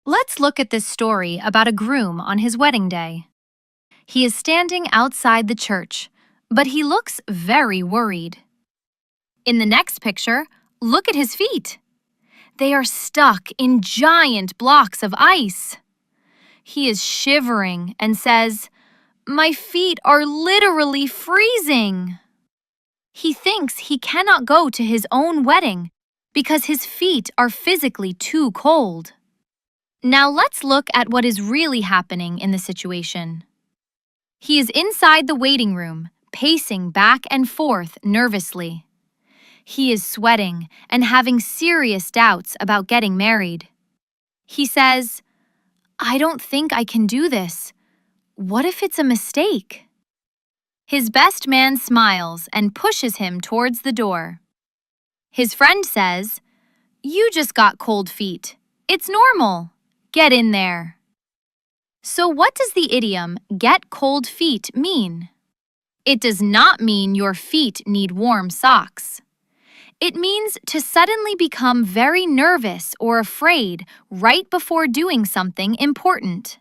Let's look at this story about a groom on his wedding day. He is standing outside the church, but he looks very worried. In the next picture, look at his feet. They are stuck in giant blocks of ice. He is shivering and says, "My feet are literally freezing." He thinks he cannot go to his own wedding because his feet are physically too cold. Now let's look at what is really happening in the situation. He is inside the waiting room, pacing back and forth nervously. He is sweating and having serious doubts about getting married. He says, "I don't think I can do this. What if it's a mistake?" His best man smiles and pushes him towards the door. His friend says, "You just got cold feet. It's normal. Get in there." So what does the idiom "get cold feet" mean? It does not mean your feet need warm socks. It means to suddenly become very nervous or afraid right before doing something important.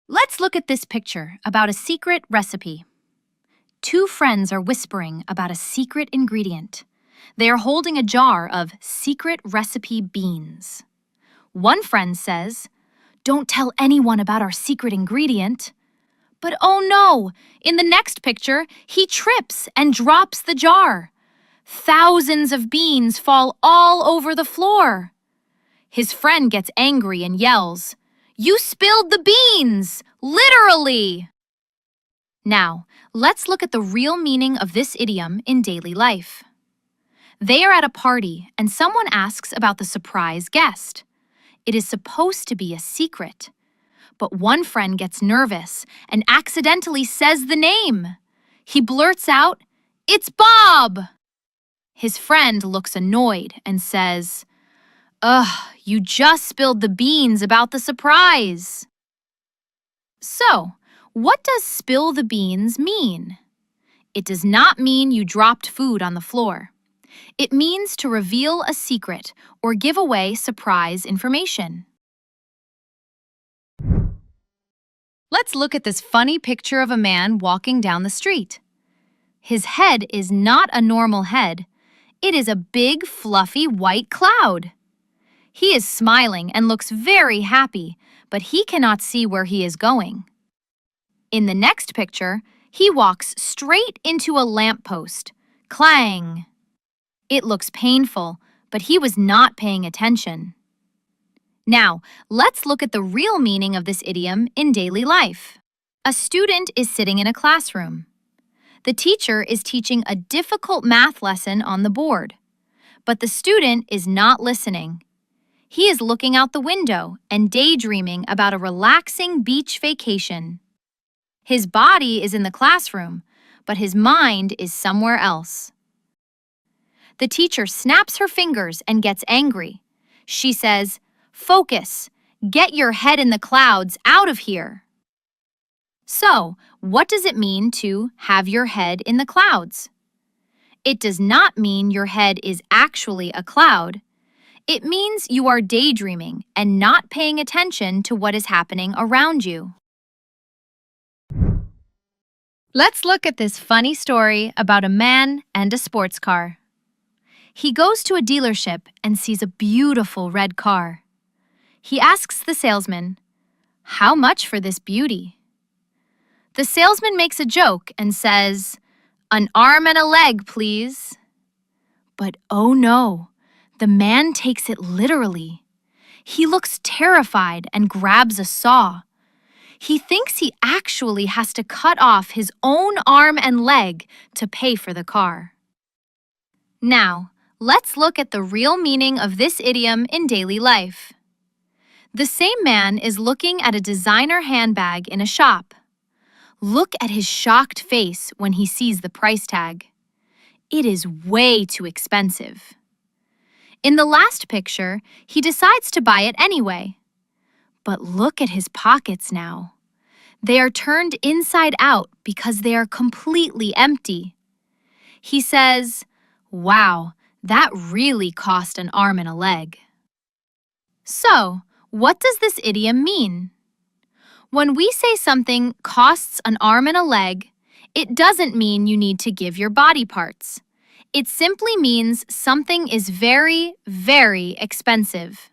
Let's look at this picture about a secret recipe. Two friends are whispering about a secret ingredient. They are holding a jar of secret recipe beans. One friend says, "Don't tell anyone about our secret ingredient." But oh no! In the next picture, he trips and drops the jar. Thousands of beans fall all over the floor. His friend gets angry and yells, "You spilled the beans! Literally!" Now, let's look at the real meaning of this idiom in daily life. They are at a party and someone asks about the surprise guest. It is supposed to be a secret. But one friend gets nervous and accidentally says the name. He blurts out, "It's Bob!" His friend looks annoyed and says, "Ugh, you just spilled the beans about the surprise." So, what does "spill the beans" mean? It does not mean you dropped food on the floor. It means to reveal a secret or give away surprise information. Let's look at this funny picture of a man walking down the street. His head is not a normal head. It is a big, fluffy white cloud. He is smiling and looks very happy, but he cannot see where he is going. In the next picture, he walks straight into a lamppost. Clang! It looks painful, but he was not paying attention. Now, let's look at the real meaning of this idiom in daily life. A student is sitting in a classroom. The teacher is teaching a difficult math lesson on the board, but the student is not listening. He is looking out the window and daydreaming about a relaxing beach vacation. His body is in the classroom, but his mind is somewhere else. The teacher snaps her fingers and gets angry. She says, "Focus! Get your head in the clouds out of here!" So, what does it mean to have your head in the clouds? It does not mean your head is actually a cloud. It means you are daydreaming and not paying attention to what is happening around you. Let's look at this funny story about a man and a sports car. He goes to a dealership and sees a beautiful red car. He asks the salesman, "How much for this beauty?" The salesman makes a joke and says, "An arm and a leg, please." But oh no, the man takes it literally. He looks terrified and grabs a saw. He thinks he actually has to cut off his own arm and leg to pay for the car. Now, let's look at the real meaning of this idiom in daily life. The same man is looking at a designer handbag in a shop. Look at his shocked face when he sees the price tag. It is way too expensive. In the last picture, he decides to buy it anyway. But look at his pockets now. They are turned inside out because they are completely empty. He says, "Wow, that really cost an arm and a leg." So, what does this idiom mean? When we say something costs an arm and a leg, it doesn't mean you need to give your body parts. It simply means something is very, very expensive.